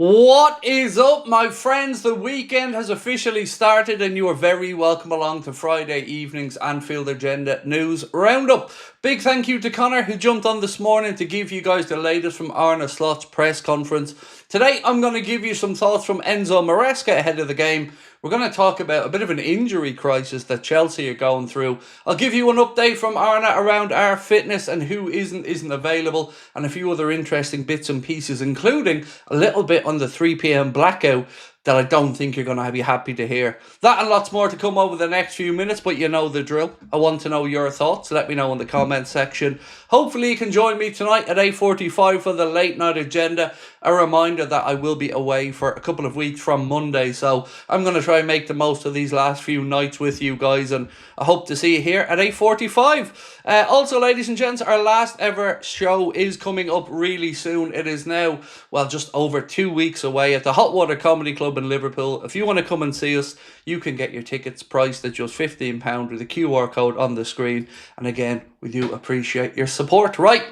What is up, my friends? The weekend has officially started and you are very welcome along to Friday evening's Anfield Agenda News Roundup. Big thank you to Connor who jumped on this morning to give you guys the latest from Arne Slot's press conference. Today I'm going to give you some thoughts from Enzo Maresca ahead of the game. We're going to talk about a bit of an injury crisis that Chelsea are going through. I'll give you an update from Arne around our fitness and who isn't available, and a few other interesting bits and pieces, including a little bit on the 3 p.m. blackout that I don't think you're going to be happy to hear. That and lots more to come over the next few minutes, but you know the drill. I want to know your thoughts. Let me know in the comment section. Hopefully you can join me tonight at 8:45 for the late night agenda. A reminder that I will be away for a couple of weeks from Monday, so I'm going to try and make the most of these last few nights with you guys, and I hope to see you here at 8:45. Also, ladies and gents, our last ever show is coming up really soon. It is now, well, just over 2 weeks away at the Hot Water Comedy Club in Liverpool. If you want to come and see us, you can get your tickets priced at just £15 with a QR code on the screen. And again, we do appreciate your support. Right,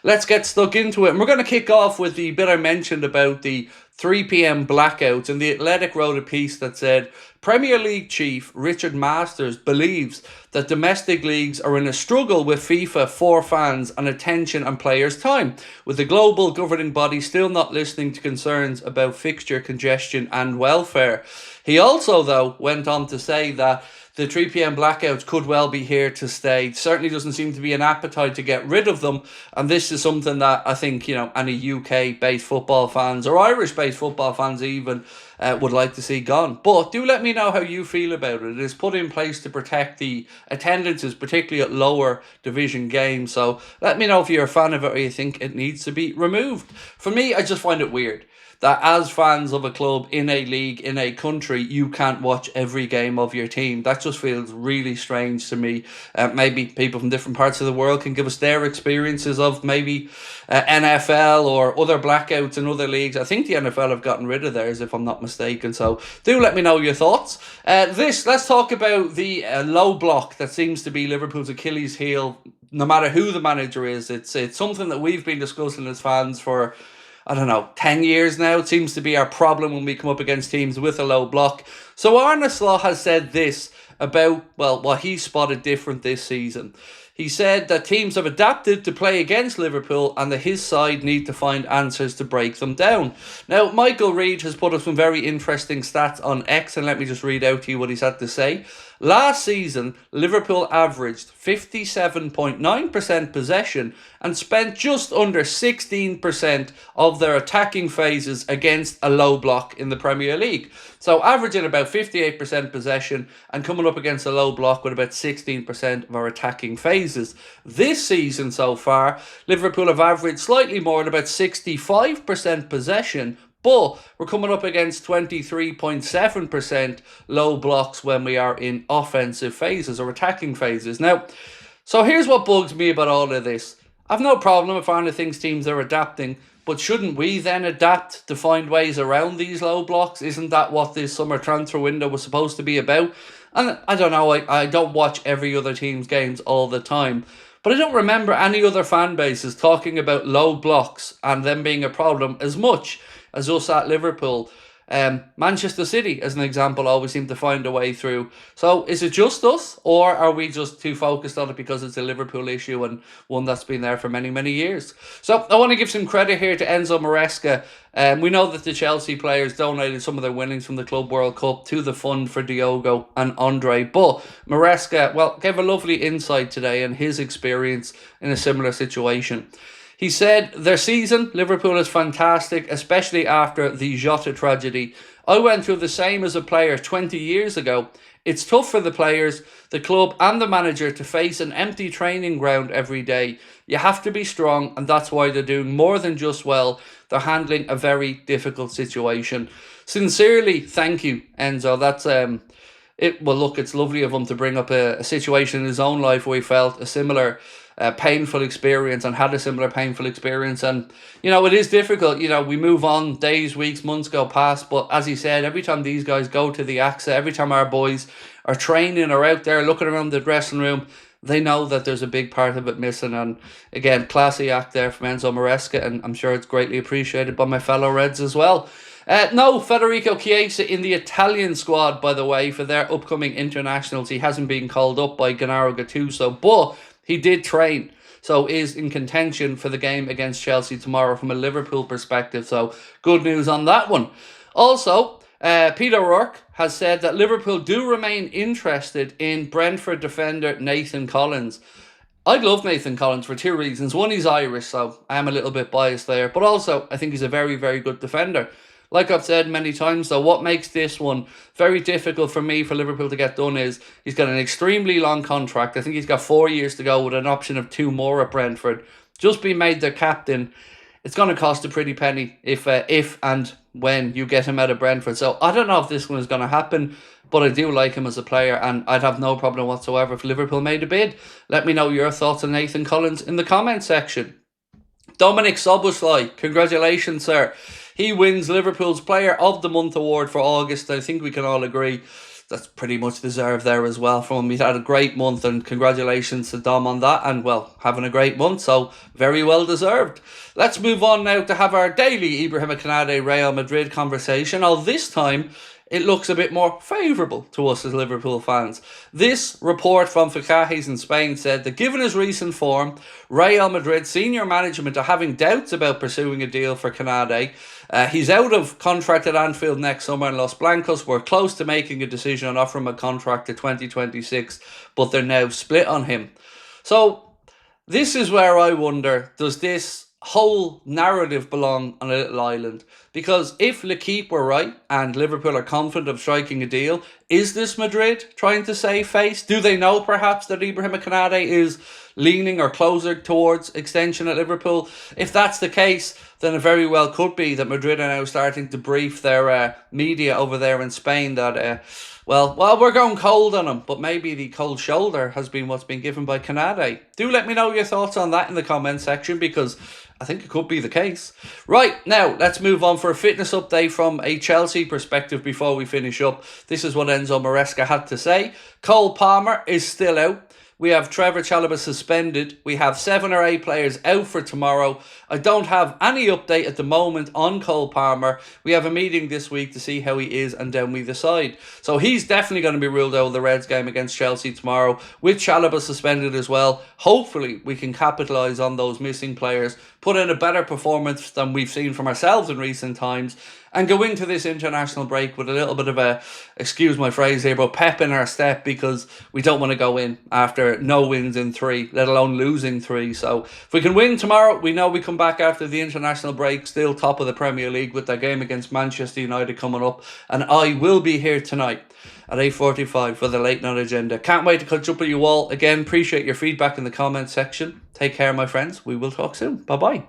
let's get stuck into it. And we're going to kick off with the bit I mentioned about the 3 p.m. blackouts. And The Athletic wrote a piece that said, Premier League chief Richard Masters believes that domestic leagues are in a struggle with FIFA for fans and attention and players' time, with the global governing body still not listening to concerns about fixture congestion and welfare. He also, though, went on to say that the 3 p.m. blackouts could well be here to stay. Certainly doesn't seem to be an appetite to get rid of them. And this is something that I think, any UK-based football fans or Irish-based football fans even would like to see gone. But do let me know how you feel about it. It is put in place to protect the attendances, particularly at lower division games. So let me know if you're a fan of it or you think it needs to be removed. For me, I just find it weird that as fans of a club in a league, in a country, you can't watch every game of your team. That just feels really strange to me. Maybe people from different parts of the world can give us their experiences of maybe NFL or other blackouts in other leagues. I think the NFL have gotten rid of theirs, if I'm not mistaken. So do let me know your thoughts. Let's talk about the low block that seems to be Liverpool's Achilles heel, no matter who the manager is. It's something that we've been discussing as fans for 10 years now. It seems to be our problem when we come up against teams with a low block. So Arne Slot has said this about, what he spotted different this season. He said that teams have adapted to play against Liverpool and that his side need to find answers to break them down. Now, Michael Reid has put up some very interesting stats on X, and let me just read out to you what he's had to say. Last season, Liverpool averaged 57.9% possession and spent just under 16% of their attacking phases against a low block in the Premier League. So averaging about 58% possession and coming up against a low block with about 16% of our attacking phases. This season so far, Liverpool have averaged slightly more at about 65% possession, but we're coming up against 23.7% low blocks when we are in offensive phases or attacking phases. Now, so here's what bugs me about all of this. I've no problem if Arne thinks teams are adapting, but shouldn't we then adapt to find ways around these low blocks? Isn't that what this summer transfer window was supposed to be about? And I don't know, I don't watch every other team's games all the time, but I don't remember any other fan bases talking about low blocks and them being a problem as much as us at Liverpool. Manchester City, as an example, always seem to find a way through. So is it just us, or are we just too focused on it because it's a Liverpool issue and one that's been there for many, many years? So I want to give some credit here to Enzo Maresca. We know that the Chelsea players donated some of their winnings from the Club World Cup to the fund for Diogo and Andre, but Maresca, gave a lovely insight today and his experience in a similar situation. He said, their season, Liverpool, is fantastic, especially after the Jota tragedy. I went through the same as a player 20 years ago. It's tough for the players, the club and the manager to face an empty training ground every day. You have to be strong, and that's why they're doing more than just well. They're handling a very difficult situation. Sincerely, thank you, Enzo. That's it's lovely of him to bring up a situation in his own life where he felt a similar painful experience and had a similar painful experience. And it is difficult. We move on, days, weeks, months go past, but as he said, every time these guys go to the AXA, every time our boys are training or out there looking around the dressing room, they know that there's a big part of it missing. And again, classy act there from Enzo Maresca, and I'm sure it's greatly appreciated by my fellow Reds as well. No, Federico Chiesa in the Italian squad, by the way, for their upcoming internationals. He hasn't been called up by Gennaro Gattuso, but he did train. So is in contention for the game against Chelsea tomorrow from a Liverpool perspective. So good news on that one. Also, Peter O'Rourke has said that Liverpool do remain interested in Brentford defender Nathan Collins. I love Nathan Collins for two reasons. One, he's Irish, so I am a little bit biased there. But also, I think he's a very, very good defender. Like I've said many times, though, what makes this one very difficult for me, for Liverpool to get done, is he's got an extremely long contract. I think he's got 4 years to go with an option of 2 more at Brentford. Just being made their captain, it's going to cost a pretty penny if and when you get him out of Brentford. So I don't know if this one is going to happen, but I do like him as a player, and I'd have no problem whatsoever if Liverpool made a bid. Let me know your thoughts on Nathan Collins in the comment section. Dominic Szoboszlai, congratulations, sir. He wins Liverpool's Player of the Month award for August. I think we can all agree that's pretty much deserved there as well from him. He's had a great month, and congratulations to Dom on that, and well, having a great month, so very well deserved. Let's move on now to have our daily Ibrahim Konate Real Madrid conversation. All this time, it looks a bit more favourable to us as Liverpool fans. This report from Fichajes in Spain said that given his recent form, Real Madrid senior management are having doubts about pursuing a deal for Konate. He's out of contract at Anfield next summer in Los Blancos. We're close to making a decision on offering him a contract to 2026, but they're now split on him. So this is where I wonder, does this whole narrative belong on a little island? Because if L'Equipe were right and Liverpool are confident of striking a deal, is this Madrid trying to save face? Do they know perhaps that Ibrahim Konate is leaning or closer towards extension at Liverpool? If that's the case, then it very well could be that Madrid are now starting to brief their media over there in Spain that well, we're going cold on him, but maybe the cold shoulder has been what's been given by Konate. Do let me know your thoughts on that in the comment section, because I think it could be the case. Right, now let's move on for a fitness update from a Chelsea perspective before we finish up. This is what Enzo Maresca had to say. Cole Palmer is still out. We have Trevor Chalobah suspended. We have 7 or 8 players out for tomorrow. I don't have any update at the moment on Cole Palmer. We have a meeting this week to see how he is, and then we decide. So he's definitely going to be ruled out of the Reds game against Chelsea tomorrow, with Chalobah suspended as well. Hopefully we can capitalise on those missing players, put in a better performance than we've seen from ourselves in recent times, and go into this international break with a little bit of a, excuse my phrase here, but pep in our step, because we don't want to go in after no wins in 3, let alone losing 3. So if we can win tomorrow, we know we come back after the international break still top of the Premier League with their game against Manchester United coming up, and I will be here tonight at 8:45 for the late night agenda. Can't wait to catch up with you all. Again, appreciate your feedback in the comment section. Take care, my friends. We will talk soon. Bye bye.